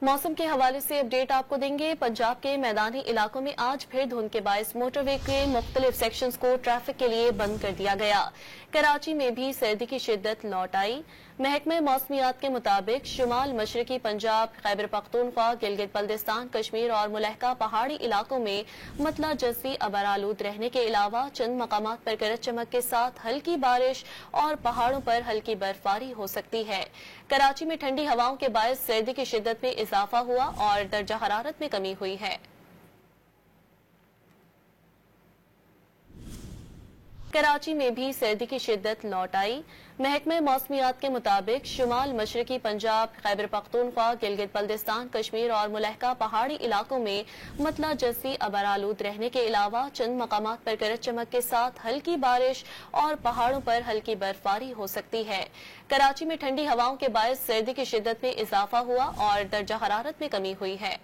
मौसम के हवाले से अपडेट आपको देंगे। पंजाब के मैदानी इलाकों में आज फिर धुंध के बायस मोटरवे के मुख्तलिफ सेक्शंस को ट्रैफिक के लिए बंद कर दिया गया। कराची में भी सर्दी की शिद्दत लौट आई। महकमे मौसमियात के मुताबिक शुमाल मशरकी पंजाब, खैबर पख्तूनख्वा, गिलगित बल्दिस्तान, कश्मीर और मुलहका पहाड़ी इलाकों में मतला जज़वी अबरालूद रहने के अलावा चंद मकामात पर गरज चमक के साथ हल्की बारिश और पहाड़ों पर हल्की बर्फबारी हो सकती है। कराची में ठंडी हवाओं के बायस सर्दी की शिद्दत में इजाफा हुआ और दर्जा हरारत में कमी हुई है। कराची में भी सर्दी की शिद्दत लौट आई। महकमे मौसमियात के मुताबिक शुमाल मशरकी पंजाब, खैबर पख्तूनख्वा, गिलगित बल्दिस्तान, कश्मीर और मुलहका पहाड़ी इलाकों में मतला जज़वी अबरालूद रहने के अलावा चंद मकामात पर गरज चमक के साथ हल्की बारिश और पहाड़ों पर हल्की बर्फबारी हो सकती है। कराची में ठंडी हवाओं के बायस सर्दी की शिद्दत में इजाफा हुआ और दर्जा हरारत में कमी हुई है।